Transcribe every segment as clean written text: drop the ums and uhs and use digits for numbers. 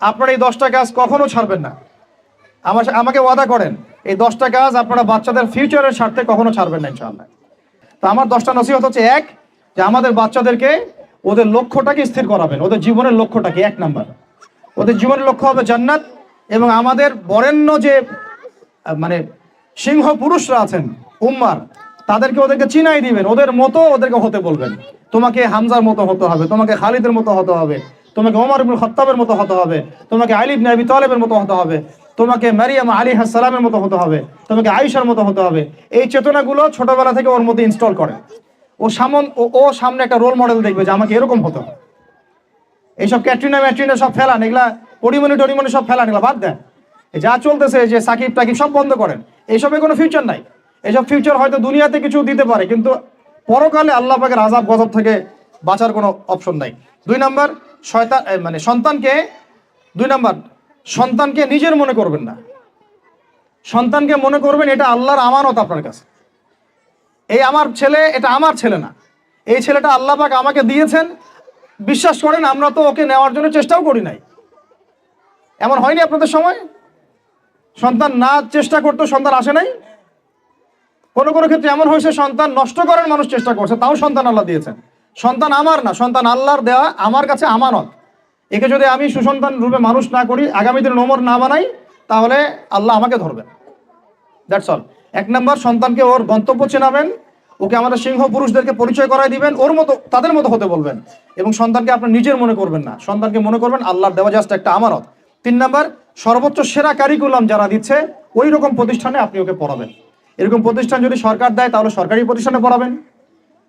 আপনারা এই 10টা কাজ কখনো ছাড়বেন না। আমাকে ওয়াদা করেন এই 10টা কাজ আপনারা বাচ্চাদের ফিউচারের স্বার্থে কখনো ছাড়বেন না ইনশাআল্লাহ। তো আমার 10টা নসিহত হচ্ছে, এক, যে আমাদের বাচ্চাদেরকে ওদের লক্ষ্যটাকে স্থির করাবেন। ওদের জীবনের লক্ষ্যটাকে 1 নাম্বার, ওদের জীবনের লক্ষ্য হবে জান্নাত। এবং আমাদের বরেণ্য যে মানে সিংহ পুরুষরা আছেন উম্মার, ওদেরকে চিনাই দিবেন, ওদের মতো ওদেরকে হতে বলবেন। তোমাকে হামজার মতো হতে হবে, তোমাকে খালিদের মতো হতে হবে, তোমাকে ওমর ইবনে খাত্তাবের মতো হতে হবে, তোমাকে আলী ইবনে আবি তালেবের মতো হতে হবে, তোমাকে মারিয়াম আলাইহিস সালামের মতো হতে হবে, তোমাকে আয়েশার মতো হতে হবে। এই চেতনাগুলো ছোটবেলা থেকে ওর মধ্যে ইনস্টল করে। ও সামনে একটা রোল মডেল দেখবে যে আমাকে এরকম হতে হবে। এইসব ক্যাটরিনা সব ফেলান, এগুলা পরিমণি সব ফেলান, এগুলা বাদ দেন। যা চলতেছে যে সাকিব টাকিব সব বন্ধ করেন, এইসবে কোনো ফিউচার নাই। এইসব ফিউচার হয়তো দুনিয়াতে কিছু দিতে পারে, কিন্তু পরকালে আল্লাহ পাকের আযাব গজব থেকে বাঁচার কোনো অপশন নাই। 2 নাম্বার, সন্তানকে নিজের মনে করবেন না। সন্তানকে মনে করবেন এটা আল্লাহর আমানত আপনার কাছে। এই আমার ছেলে, এটা আমার ছেলে না, এই ছেলেটা আল্লাহ পাক আমাকে দিয়েছেন। বিশ্বাস করেন আমরা তো ওকে নেওয়ার জন্য চেষ্টাও করি নাই। এমন হয়নি আপনাদের সময়? সন্তান না চেষ্টা করতো সন্তান আসে নাই? কোনো ক্ষেত্রে এমন হয়েছে সন্তান নষ্ট করার মানুষ চেষ্টা করছে, তাও সন্তান আল্লাহ দিয়েছেন। সন্তান আমার না, সন্তান আল্লাহর দেওয়া, আমার কাছে আমানত। একে যদি আমি সুসন্তান রূপে মানুষ না করি, আগামী দিনে ওমর না বানাই, তাহলে আল্লাহ আমাকে ধরবেন। That's all. 1 নাম্বার, সন্তানকে ওর গন্তব্য চেনাবেন, ওকে আমাদের সিংহ পুরুষদেরকে পরিচয় করাই দিবেন, ওর মতো তাদের মতো হতে বলবেন। এবং সন্তানকে আপনার নিজের মনে করবেন না, সন্তানকে মনে করবেন আল্লাহর দেওয়া জাস্ট একটা আমানত। 3 নাম্বার, সর্বোচ্চ সেরা কারিকুলাম যারা দিচ্ছে ওই রকম প্রতিষ্ঠানে আপনি ওকে পড়াবেন। এরকম প্রতিষ্ঠান যদি সরকার দেয় তাহলে সরকারি প্রতিষ্ঠানে পড়াবেন,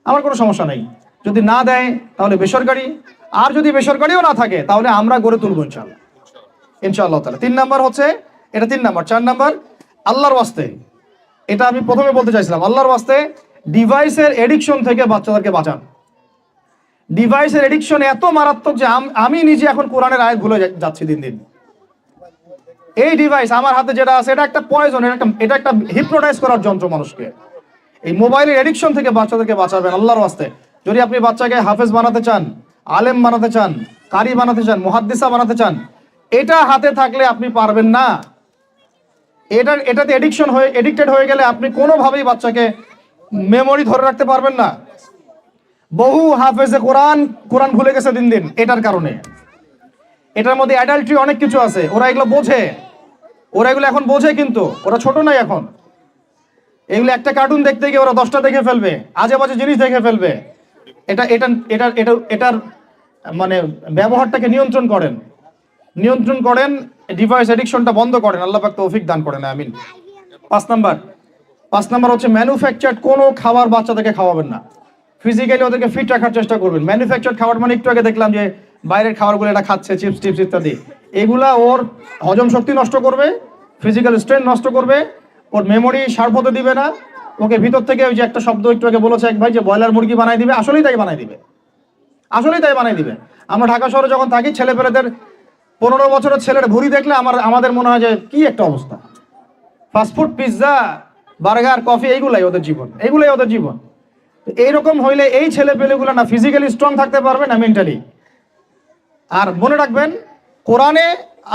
আমার কোনো সমস্যা নেই। যদি না দেয় তাহলে বেসরকারি, আর যদি বেসরকারিও না থাকে তাহলে আমরা গড়ে তুলবো ইনশাআল্লাহ তাআলা। 3 নাম্বার হচ্ছে এটা, 3 নাম্বার। 4 নাম্বার, আল্লাহর ওয়াস্তে, এটা আমি প্রথমে বলতে চাইছিলাম, আল্লাহর ওয়াস্তে ডিভাইসের এডিকশন থেকে বাচ্চাদেরকে বাঁচান। ডিভাইসের এডিকশন এত মারাত্মক যে আমি নিজে এখন কোরআনের আয়াত ভুলে যাচ্ছি দিন দিন। এই ডিভাইস আমার হাতে যেটা আছে এটা একটা পয়জন, এটা একটা হিপনোটাইজ করার যন্ত্র মানুষকে। এই মোবাইলের এডিকশন থেকে বাচ্চাদেরকে বাঁচাবেন আল্লাহর ওয়াস্তে। যদি আপনি বাচ্চাকে হাফেজ বানাতে চান, আলেম বানাতে চান, কারি বানাতে চান, মুহাদ্দিসা বানাতে চান, এটা হাতে থাকলে আপনি পারবেন না। এটাতে এডিক্টেড হয়ে গেলে আপনি কোনোভাবেই বাচ্চাকে মেমোরি ধরে রাখতে পারবেন না। বহু হাফেজে কোরআন ভুলে গেছে দিন দিন এটার কারণে। এটার মধ্যে অ্যাডাল্ট্রি অনেক কিছু আছে, ওরা এগুলো এখন বোঝে, কিন্তু ওরা ছোট নাই এখন। এগুলো একটা কার্টুন দেখতে গিয়ে ওরা 10টা দেখে ফেলবে, আজে বাজে জিনিস দেখে ফেলবে। এটার মানে ব্যবহারটাকে নিয়ন্ত্রণ করেন, ডিভাইস এডিকশনটা বন্ধ করেন। আল্লাহ পাক তৌফিক দান করেন, আমিন। 5 নাম্বার হচ্ছে ম্যানুফ্যাকচার্ড কোনো খাবার বাচ্চাদেরকে খাওয়াবেন না। ফিজিক্যালি ওদেরকে ফিট রাখার চেষ্টা করবেন। ম্যানুফ্যাকচার্ড খাবার মানে একটু আগে দেখলাম যে বাইরের খাবারগুলো এটা খাচ্ছে, চিপস টিপস ইত্যাদি, এগুলা ওর হজম শক্তি নষ্ট করবে, ফিজিক্যাল স্ট্রেংথ নষ্ট করবে, ওর মেমোরি শার্প হতে দিবে না। ওকে ভিতর থেকে ওই যে একটা শব্দ একটু আগে বলেছে এক ভাই, যে ব্রয়লার মুরগি বানাই দিবে, আসলেই তাই বানাই দিবে। আমরা ঢাকা শহরে যখন থাকি, ছেলেপেলেদের 15 বছরের ছেলের ভুঁড়ি দেখলে আমাদের মনে হয় যে কি একটা অবস্থা। ফাস্টফুড, পিৎজা, বার্গার, কফি, এইগুলাই ওদের জীবন। এইরকম হইলে এই ছেলেপেলেগুলো না ফিজিক্যালি স্ট্রং থাকতে পারবে না মেন্টালি। আর মনে রাখবেন, কোরআনে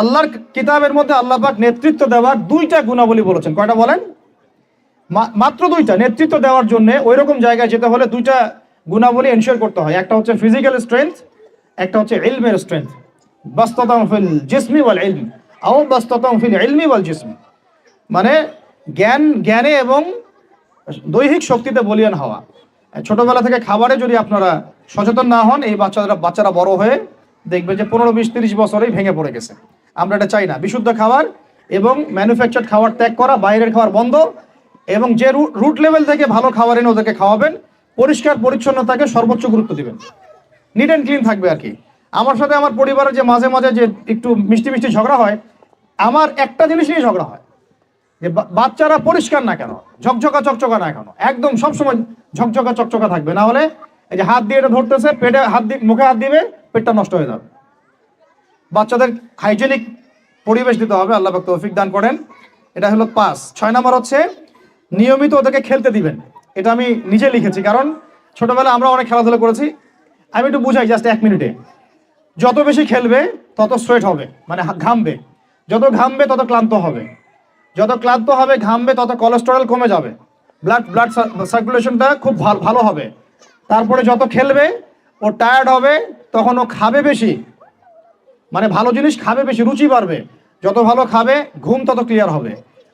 আল্লাহর কিতাবের মধ্যে আল্লাহ পাক নেতৃত্ব দেওয়ার 2টা গুণাবলী বলেছেন। কয়টা বলেন? মাত্র 2টা। নেতৃত্ব দেওয়ার জন্য ওই রকম জায়গায় যেতে হলে 2টা গুণাবলী এনশিওর করতে হয়। একটা হচ্ছে ফিজিক্যাল স্ট্রেংথ, একটা হচ্ছে ইলমের স্ট্রেংথ। বাসতাতাম ফিল জিসমি ওয়াল ইলম আও বাসতাতাম ফিল ইলমি ওয়াল জিসমি, মানে জ্ঞানে এবং দৈহিক শক্তিতে বলীয়ান হওয়া। ছোটবেলা থেকে খাবারে যদি আপনারা সচেতন না হন, এই বাচ্চারা বড় হয়ে দেখবে যে 15, 20, 30 বছরেই ভেঙে পড়ে গেছে। আমরা এটা চাই না। বিশুদ্ধ খাবার এবং ম্যানুফ্যাকচার্ড খাবার ত্যাগ করা, বাইরের খাবার বন্ধ, এবং যে রুট লেভেল থেকে ভালো খাবার এনে ওদেরকে খাওয়াবেন। পরিষ্কার পরিচ্ছন্নতাকে সর্বোচ্চ গুরুত্ব দিবেন, নিট অ্যান্ড ক্লিন থাকবে আর কি। আমার সাথে আমার পরিবারের যে মাঝে মাঝে যে একটু মিষ্টি ঝগড়া হয়, আমার একটা জিনিস নিয়ে ঝগড়া হয়, যে বাচ্চারা পরিষ্কার না কেন, চকচকা না কেন, একদম সবসময় চকচকা থাকবে। না হলে এই যে হাত দিয়ে এটা ধরতেছে, পেটে হাত দিয়ে, মুখে হাত দিবে, পেটটা নষ্ট হয়ে যাবে। বাচ্চাদের হাইজেনিক পরিবেশ দিতে হবে, আল্লাহ পাক তৌফিক দান করেন। এটা হলো 5। 6 নাম্বার হচ্ছে নিয়মিত ওদেরকে খেলতে দিবেন। এটা আমি নিজে লিখেছি, কারণ ছোটবেলায় আমরা অনেক খেলাধুলা করেছি। আমি একটু বুঝাই জাস্ট 1 মিনিটে। যত বেশি খেলবে তত সোয়েট হবে, মানে ঘামবে, যত ঘামবে তত ক্লান্ত হবে, যত ক্লান্ত হবে ঘামবে তত কোলেস্টেরল কমে যাবে, ব্লাড সার্কুলেশনটা খুব ভালো হবে। তারপরে যত খেলবে ও টায়ার্ড হবে, তখন ও খাবে বেশি, মানে ভালো জিনিস খাবে বেশি, রুচি বাড়বে। যত ভালো খাবে ঘুম তত ক্লিয়ার হবে,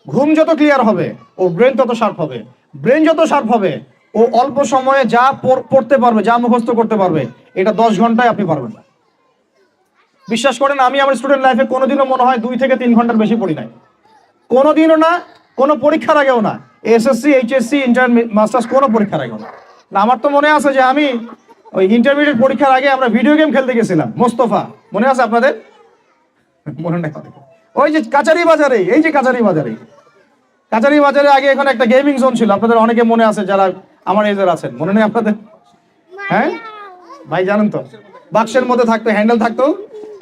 ঘুম যত ক্লিয়ার হবে ও ব্রেন তত শার্প হবে, ব্রেন যত শার্প হবে ও অল্প সময়ে যা পড়তে পারবে, যা মুখস্থ করতে পারবে, এটা 10 ঘন্টায় আপনি পারবেন না। বিশ্বাস করেন, আমি আমার স্টুডেন্ট লাইফে কোনোদিনও মনে হয় 2 থেকে 3 ঘন্টার বেশি পড়ি নাই, কোনোদিনও না, কোনো পরীক্ষার আগেও না, এসএসসি, এইচএসসি, ইন্টার, মাস্টার্স, কোনো পরীক্ষার আগেও না। আমার তো মনে আছে যে আমি ওই ইন্টারমিডিয়েট পরীক্ষার আগে আমরা ভিডিও গেম খেলতে গেছিলাম, মোস্তফা, মনে আছে আপনাদের? মনে নেই? ওই যে কাচারি বাজারে, এই যে কাচারি বাজারে, কাচারি বাজারে আগে এখানে একটা গেমিং জোন ছিল, আপনাদের অনেকে মনে আছে যারা আমার এজের আছেন, মনে নেই আপনাদের? হ্যাঁ ভাই, জানেন তো, বাক্সের মধ্যে থাকতো, হ্যান্ডেল থাকতো।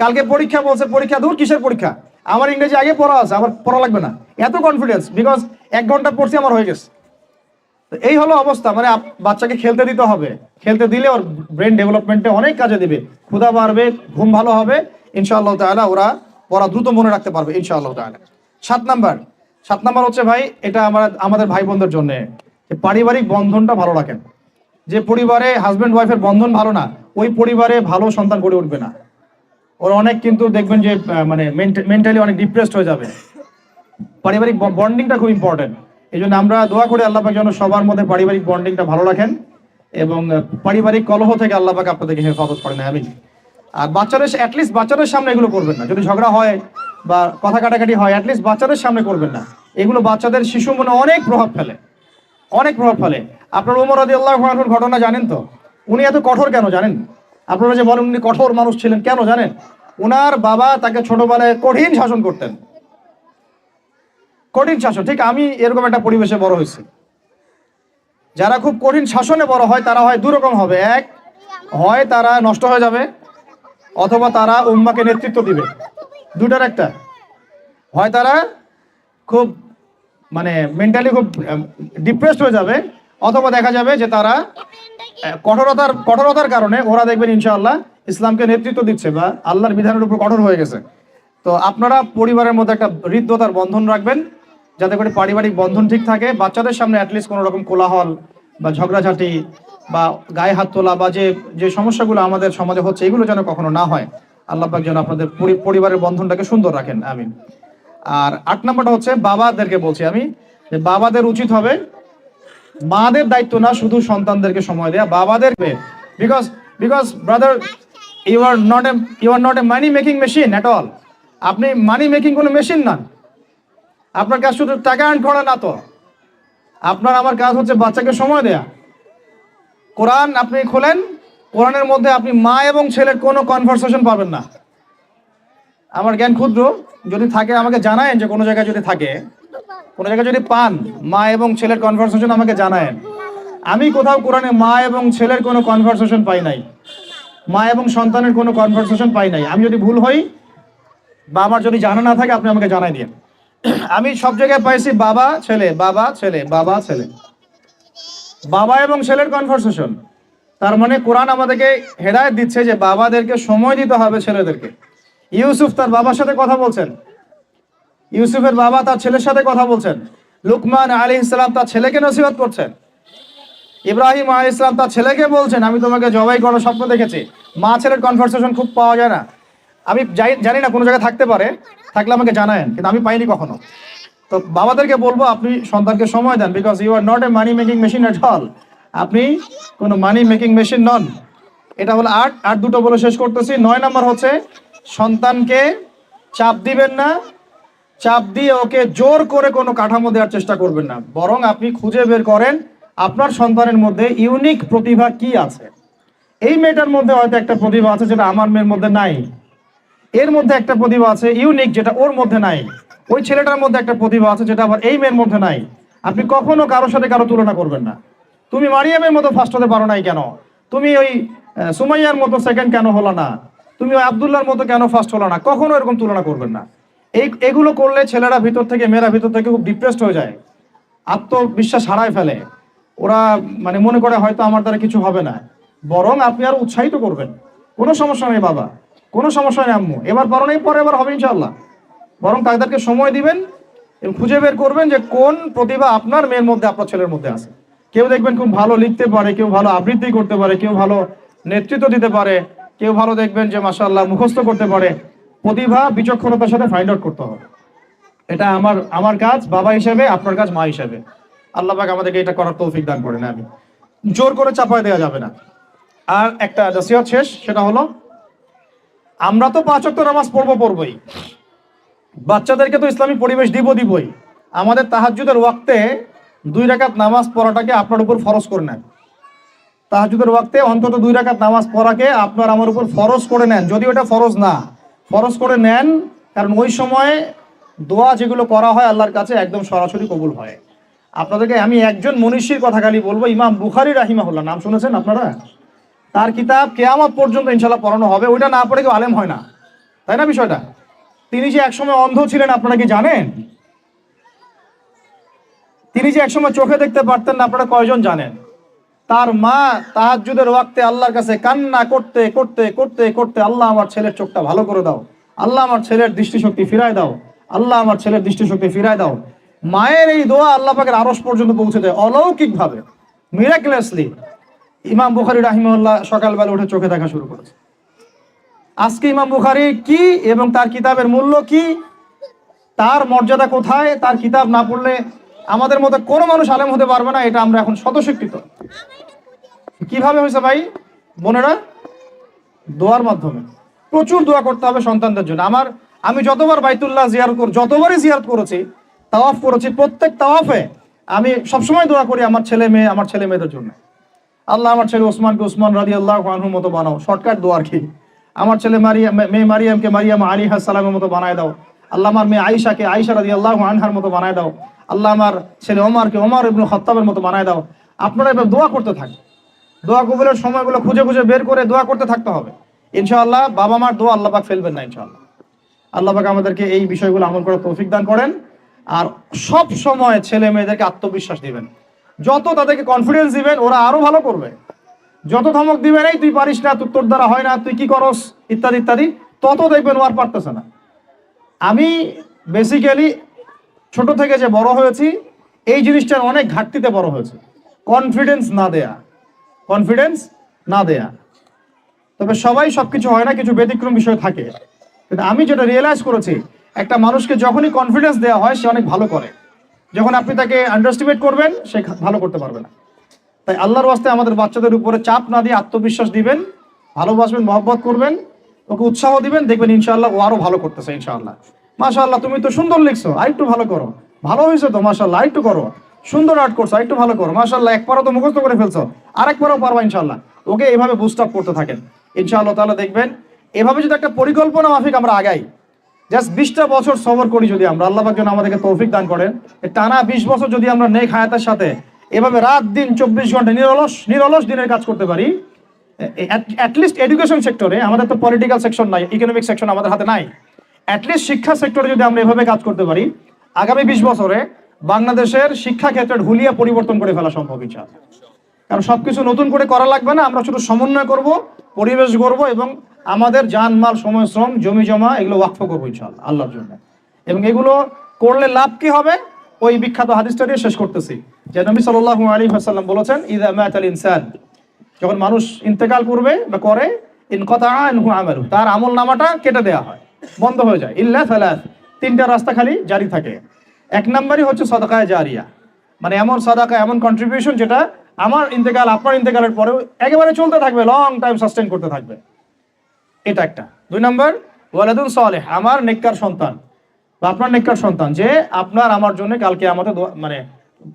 কালকে পরীক্ষা বলছে, পরীক্ষা দূর, কিসের পরীক্ষা, আমার ইংরেজি আগে পড়া আছে, আবার পড়া লাগবে না, এত কনফিডেন্স, বিকজ 1 ঘন্টা পড়ছি, আমার হয়ে গেছে। এই হলো অবস্থা, মানে বাচ্চাকে খেলতে দিতে হবে, খেলতে দিলে ওর ব্রেন ডেভেলপমেন্টে অনেক কাজে দিবে, ক্ষুধা বাড়বে, ঘুম ভালো হবে, ইনশাআল্লাহ তাআলা ওরা পড়া দ্রুত মনে রাখতে পারবে ইনশাআল্লাহ তাআলা। 7 নাম্বার হচ্ছে ভাই, এটা আমাদের ভাই বোনদের জন্য, পারিবারিক বন্ধনটা ভালো রাখেন। যে পরিবারে হাজব্যান্ড ওয়াইফের বন্ধন ভালো না, ওই পরিবারে ভালো সন্তান গড়ে উঠবে না। ওরা অনেক কিন্তু দেখবেন যে মানে মেন্টালি অনেক ডিপ্রেসড হয়ে যাবে। পারিবারিক বন্ডিংটা খুব ইম্পর্টেন্ট। এই জন্য আমরা দোয়া করি আল্লাহ পাক যেন সবার মধ্যে পারিবারিক বন্ডিংটা ভালো রাখেন এবং পারিবারিক কলহ থেকে আল্লাহ পাক আপনাদেরকে হেফাজত করেন, আমিন। আর বাচ্চাদের অ্যাটলিস্ট বাচ্চাদের সামনে এগুলো করবেন না, যদি ঝগড়া হয় বা কথা কাটাকাটি হয় অ্যাটলিস্ট বাচ্চাদের সামনে করবেন না। এগুলো বাচ্চাদের শিশু মনে অনেক প্রভাব ফেলে, অনেক প্রভাব ফেলে। আপনার ওমর রাদিয়াল্লাহু আনহুর ঘটনা জানেন তো? উনি এত কঠোর কেন জানেন? আপনারা যে বলেন উনি কঠোর মানুষ ছিলেন, কেন জানেন? উনার বাবা তাকে ছোটবেলায় কঠিন শাসন করতেন, কঠিন শাসন। ঠিক আমি এরকম একটা পরিবেশে বড় হয়েছি। যারা খুব কঠিন শাসনে বড় হয় তারা হয় দুরকম হবে, এক হয় তারা নষ্ট হয়ে যাবে, অথবা তারা উম্মাকে নেতৃত্ব দিবে, দুটার একটা। হয় তারা খুব মানে মেন্টালি খুব ডিপ্রেসড হয়ে যাবে, অথবা দেখা যাবে যে তারা কঠোরতার কারণে ওরা দেখবেন ইনশাআল্লাহ ইসলামকে নেতৃত্ব দিচ্ছে বা আল্লাহর বিধানের উপর কঠোর হয়ে গেছে। তো আপনারা পরিবারের মধ্যে একটা হৃদ্যতার বন্ধন রাখবেন, যাতে করে পারিবারিক বন্ধন ঠিক থাকে। বাচ্চাদের সামনে অ্যাটলিস্ট কোনো রকম কোলাহল বা ঝগড়াঝাটি বা গায়ে হাত তোলা বা যে সমস্যাগুলো আমাদের সমাজে হচ্ছে, এগুলো যেন কখনো না হয়। আল্লাহ পাক যেন আপনাদের পরিবারের বন্ধনটাকে সুন্দর রাখেন, আমিন। আর 8 নম্বরটা হচ্ছে বাবাদেরকে বলছি আমি, যে বাবাদের উচিত হবে মাদের দায়িত্ব না শুধু সন্তানদেরকে সময় দেয়া, বাবাদেরকে। Because brother, you are not a money making machine at all. আপনি মানি মেকিং কোনো মেশিন না, আপনার কাজ শুধু টাকা আর্ন করা না তো, আপনার আমার কাজ হচ্ছে বাচ্চাকে সময় দেয়া। কোরআন আপনি খোলেন, কোরআনের মধ্যে আপনি মা এবং ছেলের কোনো কনভারসেশন পাবেন না। আমার জ্ঞান ক্ষুদ্র, যদি থাকে আমাকে জানায়েন, যে কোনো জায়গায় যদি থাকে, কোনো জায়গায় যদি পান মা এবং ছেলের কনভারসেশন আমাকে জানায়েন। আমি কোথাও কোরআনে মা এবং ছেলের কোনো কনভারসেশন পাই নাই, মা এবং সন্তানের কোনো কনভারসেশন পাই নাই। আমি যদি ভুল হই বা আমার যদি জানা না থাকে আপনি আমাকে জানাই দিন। আমি সব জায়গায় পাইছি বাবা ছেলে, বাবা ছেলে, বাবা ছেলে, বাবা এবং ছেলের কনভারসেশন। তার মানে কোরআন আমাদেরকে হেদায়েত দিচ্ছে যে বাবাদেরকে সময় দিতে হবে ছেলেদেরকে। ইউসুফ তার বাবার সাথে কথা বলছেন, ইউসুফের বাবা তার ছেলের সাথে কথা বলছেন, লুকমান আলাইহিস সালাম তার ছেলেকে নসিহত করছেন, ইব্রাহিম আলাইহিস সালাম তার ছেলেকে বলছেন আমি তোমাকে জবাই করার স্বপ্ন দেখেছি। মা ছেলের কনভারসেশন খুব পাওয়া যায় না। আমি জানি না কোনো জায়গায় থাকতে পারে, থাকলে আমাকে জানায়েন, কিন্তু আমি পাইনি কখনো। তো বাবাদেরকে বলবো আপনি সন্তানকে সময় দেন, because you are not a money making machine at all. আপনি কোনো মানি মেকিং মেশিন নন। এটা হলো 8 দুটো বলে শেষ করতেছি। 9 নম্বর হচ্ছে সন্তানকে চাপ দিবেন না, চাপ দিয়ে ওকে জোর করে কোনো কাঠামো দেওয়ার চেষ্টা করবেন না, বরং আপনি খুঁজে বের করেন আপনার সন্তানের মধ্যে ইউনিক প্রতিভা কি আছে। এই মেয়েটার মধ্যে হয়তো একটা প্রতিভা আছে যেটা আমার মেয়ের মধ্যে নাই, এর মধ্যে একটা প্রতিভা আছে ইউনিক যেটা ওর মধ্যে নাই, ওই ছেলেটার মধ্যে একটা প্রতিভা আছে যেটা আবার এই মেয়ের মধ্যে নাই। আপনি কখনো কারোর সাথে কারো তুলনা করবেন না। তুমি মারিয়ামের মতো ফার্স্ট হতে পারো নাই কেন, তুমি ওই সুমাইয়ার মতো সেকেন্ড কেন হলো না, তুমি ওই আব্দুল্লাহর মতো কেন ফার্স্ট হলো না, কখনো এরকম তুলনা করবেন না। এগুলো করলে ছেলেরা ভিতর থেকে, মেয়েরা ভিতর থেকে খুব ডিপ্রেসড হয়ে যায়, আত্মবিশ্বাস হারায় ফেলে। ওরা মানে মনে করে হয়তো আমার দ্বারা কিছু হবে না, বরং আপনি আরো উৎসাহিত করবেন, কোনো সমস্যা নেই বাবা, কোনো সমস্যা নেই আম্মু, এবার পারো নেই পরে এবার হবে ইনশাআল্লাহ। বরং তাদেরকে সময় দিবেন এবং খুঁজে বের করবেন যে কোন প্রতিভা আপনার মেয়ের মধ্যে আপনার ছেলের মধ্যে আছে। কেউ দেখবেন খুব ভালো লিখতে পারে, কেউ ভালো আবৃত্তি করতে পারে, কেউ ভালো নেতৃত্ব দিতে পারে, কেউ ভালো দেখবেন যে মাশাআল্লাহ মুখস্থ করতে পারে। প্রতিভা বিচক্ষণতার সাথে ফাইন্ড আউট করতে হবে। এটা আমার কাজ বাবা হিসেবে, আপনার কাজ মা হিসেবে। আল্লাহ পাক আমাদেরকে এটা করার তৌফিক দান করেন। আমি জোর করে চাপায় দেওয়া যাবে না। আর একটা নসিহত শেষ, সেটা হলো আমরা তো 5 ওয়াক্ত নামাজ পড়বই, বাচ্চাদেরকে তো ইসলামী পরিবেশ দিবই। আমাদের তাহাজ্জুদের ওয়াক্তে 2 রাকাত নামাজ পড়াটাকে আপনার উপর ফরজ করে নেন। তাহাজ্জুদের ওয়াক্তে অন্তত 2 রাকাত নামাজ পড়াকে আপনার আমার উপর ফরজ করে নেন, যদি ওটা ফরজ না, ফরজ করে নেন। কারণ ওই সময় দোয়া যেগুলো করা হয় আল্লাহর কাছে একদম সরাসরি কবুল হয়। আপনাদেরকে আমি একজন মনীষীর কথা খালি বলবো, ইমাম বুখারী রাহিমাহুল্লাহ, নাম শুনেছেন আপনারা? তার কিতাব কিয়ামত পর্যন্ত ইনশাআল্লাহ পড়ানো হবে। ওইটা না পড়ে কেউ আলেম হয় না, তাই না বিষয়টা? তিনি যে একসময় অন্ধ ছিলেন আপনারা কি জানেন? তিনি যে একসময় চোখে দেখতে পারতেন না আপনারা কয়জন জানেন? তার মা তাহাজ্জুদের ওয়াক্তে আল্লাহর কাছে কান্না করতে করতে করতে করতে, আল্লাহ আমার ছেলের চোখটা ভালো করে দাও, আল্লাহ আমার ছেলের দৃষ্টিশক্তি ফিরায় দাও, আল্লাহ আমার ছেলের দৃষ্টিশক্তি ফিরায় দাও। মায়ের এই দোয়া আল্লাহ পাকের আরশ পর্যন্ত পৌঁছে দেয় অলৌকিকভাবে, মিরাকুলাসলি। ইমাম বুখারী রাহিমাহুল্লাহ সকালবেলা উঠে চোখে দেখা শুরু করেছে। আজকে ইমাম বুখারী কি এবং তার কিতাবের মূল্য কি, তার মর্যাদা কোথায়, তার কিতাব না পড়লে আমাদের মতো কোনো মানুষ আলেম হতে পারবে না, এটা আমরা এখন স্বতঃস্বীকৃত। কিভাবে হয়েছে ভাই বোনেরা? দোয়ার মাধ্যমে। প্রচুর দোয়া করতে হবে সন্তানদের জন্য। আমি যতবার বাইতুল্লাহ যতবারই জিয়ারত করেছি, তাওয়াফ করেছি, প্রত্যেক তাওয়াফে আমি সবসময় দোয়া করি আমার ছেলে মেয়েদের জন্য। আল্লাহ আমার ছেলে ওসমানকে ওসমান রাদিয়াল্লাহু আনহুর মতো বানাও, শর্টকাট দোয়ার কি। আমার ছেলে মেয়ে মারিয়ামকে মারিয়াম আলাইহিস সালামের মতো বানায় দাও। আল্লাহ আমার মেয়ে আয়েশাকে আয়েশা রাদিয়াল্লাহু আনহার মতো বানায় দাও। আল্লাহ আমার ছেলে ওমরকে ওমর ইবনে খাত্তাবের মতো বানায় দাও। আপনারা এবার দোয়া করতে থাকেন। দোয়া কবুলের সময়গুলো খুঁজে খুঁজে বের করে দোয়া করতে থাকতে হবে ইনশাআল্লাহ। বাবা মার দোয়া আল্লাহ পাক ফেলবেন না ইনশাআল্লাহ। আল্লাহ পাক আমাদেরকে এই বিষয়গুলো আমল করার তৌফিক দান করেন। আর সব সময় ছেলে মেয়েদেরকে আত্মবিশ্বাস দিবেন। যত তাদেরকে কনফিডেন্স দিবেন ওরা আরো ভালো করবে। যত ধমক দিবেন এই তুই পারিস না, তোর দ্বারা হয় না, তুই কি করস, ইত্যাদি ইত্যাদি, তত দেখবেন ও আর পারতেছে না। আমি বেসিক্যালি ছোট থেকে যে বড় হয়েছি, এই জিনিসটার অনেক ঘাটতিতে বড় হয়েছে। কনফিডেন্স না দেয়া। তবে সবাই সবকিছু হয় না, কিছু ব্যতিক্রম বিষয় থাকে। কিন্তু আমি যেটা রিয়েলাইজ করেছি, একটা মানুষকে যখনই কনফিডেন্স দেওয়া হয় সে অনেক ভালো করে। যখন আপনি তাকে আন্ডারস্টিমেট করবেন সে ভালো করতে পারবে না। তাই আল্লাহর ওয়াস্তে আমাদের বাচ্চাদের উপরে চাপ না দিয়ে আত্মবিশ্বাস দিবেন, ভালোবাসবেন, মহব্বত করবেন, ওকে উৎসাহ দিবেন, দেখবেন ইনশাআল্লাহ ও আরো ভালো করতেছে ইনশাআল্লাহ। মাশাআল্লাহ তুমি তো সুন্দর লিখছো, আরেকটু ভালো করো, ভালো হয়েছে তো মাশাআল্লাহ, আরেকটু করো, সুন্দর আর্ট করছো, আরেকটু ভালো করো, মাশাআল্লাহ একবারও তো মুখস্থ করে ফেলছো, আরেকবারও পারবা ইনশাআল্লাহ। ওকে এইভাবে বুস্ট আপ করতে থাকেন ইনশাআল্লাহ তাআলা। দেখবেন এভাবে যদি একটা পরিকল্পনা মাফিক আমরা আগাই, জাস্ট 20টা বছর সবর করি যদি আমরা, আল্লাহ পাক যেন আমাদেরকে তৌফিক দান করেন, টানা 20 বছর যদি আমরা নেক হায়াতের সাথে এভাবে রাত দিন 24 ঘন্টা নিরলস দিনের কাজ করতে পারি, অ্যাটলিস্ট এডুকেশন সেক্টরে, আমাদের তো পলিটিক্যাল সেকশন নাই, ইকোনমিক সেকশন আমাদের হাতে নাই, অ্যাটলিস্ট শিক্ষা সেক্টরে যদি আমরা এভাবে কাজ করতে পারি, আগামী 20 বছরে বাংলাদেশের শিক্ষা ক্ষেত্রের হুলিয়া পরিবর্তন করে ফেলা সম্ভব ইনশাআল্লাহ। কারণ সবকিছু নতুন করে করা লাগবে না, আমরা শুধু সমন্বয় করব, পরিবেশ গড়ব এবং আমাদের জানমাল, সময়, শ্রম, জমি জমা এগুলো ওয়াকফ করবো ইনশাআল্লাহ আল্লাহর জন্য। এবং এগুলো করলে লাভ কি হবে, ওই বিখ্যাত হাদিসটা দিয়ে শেষ করতেছি, যে নবী সাল্লাল্লাহু আলাইহি ওয়াসাল্লাম বলেছেন, ইযা মাতাল ইনসান, যখন মানুষ ইন্তেকাল করবে বা করে, ইনকাতা আনহু আমালু, তার আমল নামাটা কেটে দেওয়া হয়, বন্ধ হয়ে যায়, ইল্লা সালাস, 3টা রাস্তা খালি জারি থাকে। 1 নম্বরই হচ্ছে সাদাকায়ে জারিয়া, মানে এমন সাদাকা, এমন কন্ট্রিবিউশন যেটা আমার ইন্তেকাল, আপনার ইন্তেকালের পরেও একেবারে চলতে থাকবে, লং টাইম সাস্টেন করতে থাকবে, এটা একটা। 2 নম্বর ওয়ালাদুন সালেহ, আমার নেককার সন্তান বা আপনার নেককার সন্তান, যে আপনার আমার জন্য কালকে আমাদের মানে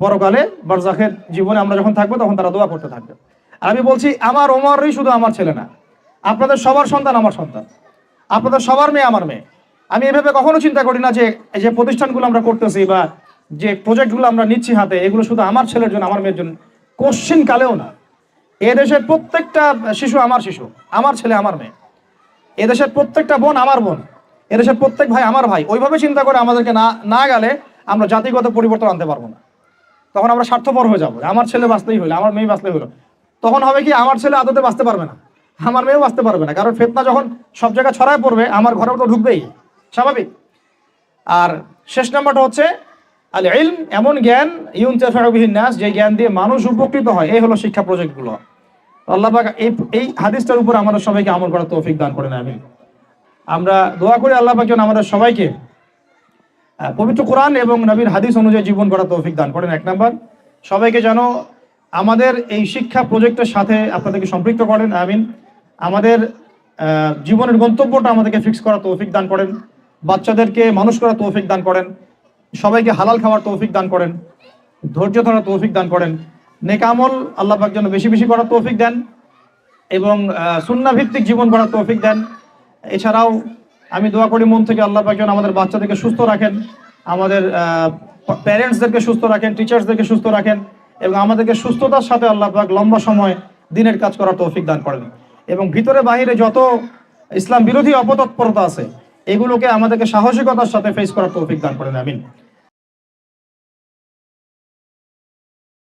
পরকালে বারজাখের জীবনে আমরা যখন থাকবো তখন তারা দোয়া করতে থাকবে। আর আমি বলছি আমার ওমরই শুধু আমার ছেলে না, আপনাদের সবার সন্তান আমার সন্তান, আপনাদের সবার মেয়ে আমার মেয়ে। আমি এভাবে কখনো চিন্তা করি না যে এই যে প্রতিষ্ঠানগুলো আমরা করতেছি বা যে প্রজেক্টগুলো আমরা নিচ্ছি হাতে, এগুলো শুধু আমার ছেলের জন্য, আমার মেয়ের জন্য, কোশ্চিন কালেও না। এদেশের প্রত্যেকটা শিশু আমার শিশু, আমার ছেলে আমার মেয়ে। এদেশের প্রত্যেকটা বোন আমার বোন, এদেশের প্রত্যেক ভাই আমার ভাই। ওইভাবে চিন্তা করে আমাদেরকে না গেলে আমরা জাতিগত পরিবর্তন আনতে পারবো না। তখন আমরা স্বার্থপর হয়ে যাবো, আমার ছেলে বাঁচতেই হইলো, আমার মেয়ে বাঁচতেই হইলো। তখন হবে কি, আমার ছেলে আদতে বাঁচতে পারবে না, আমার মেয়েও বাঁচতে পারবে না, কারণ ফিতনা যখন সব জায়গায় ছড়ায় পড়বে আমার ঘরেও তো ঢুকবেই, স্বাভাবিক। আর শেষ নাম্বারটা হচ্ছে আল ইলম, এমন জ্ঞান ইউনতাফাউ বিহিন নাস, যে জ্ঞান দিয়ে মানুষ উপকৃত হয়। এই হলো শিক্ষা প্রজেক্টগুলো। আল্লাহ পাক এই হাদিসটার উপর আমাদের সবাইকে আমল করার তৌফিক দান করেন, আমিন। আমরা দোয়া করি আল্লাহ পাক যেন আমাদের সবাইকে পবিত্র কোরআন এবং নবীর হাদিস অনুযায়ী জীবন করার তৌফিক দান করেন। 1 নাম্বার, সবাইকে যেন আমাদের এই শিক্ষা প্রজেক্টের সাথে আপনাদেরকে সম্পৃক্ত করেন, আমিন। আমাদের জীবনের গন্তব্যটা আমাদেরকে ফিক্স করার তৌফিক দান করেন, বাচ্চাদেরকে মানুষ করার তৌফিক দান করেন, সবাইকে হালাল খাওয়ার তৌফিক দান করেন, ধৈর্য ধরার তৌফিক দান করেন, নেক আমল আল্লাহ পাক যেন বেশি বেশি করার তৌফিক দেন এবং সুন্নাহ ভিত্তিক জীবন করার তৌফিক দেন। এছাড়াও আমি দোয়া করি মন থেকে আল্লাহ পাক যেন আমাদের বাচ্চাদেরকে সুস্থ রাখেন, আমাদের প্যারেন্টসদেরকে সুস্থ রাখেন, টিচার্সদেরকে সুস্থ রাখেন, এবং আমাদেরকে সুস্থতার সাথে আল্লাহ পাক লম্বা সময় দিনের কাজ করার তৌফিক দান করেন। এবং ভিতরে বাহিরে যত ইসলাম বিরোধী অপতৎপরতা আছে এগুলোকে আমাদেরকে সাহসিকতার সাথে ফেস করার তৌফিক দান করেন, আমিন।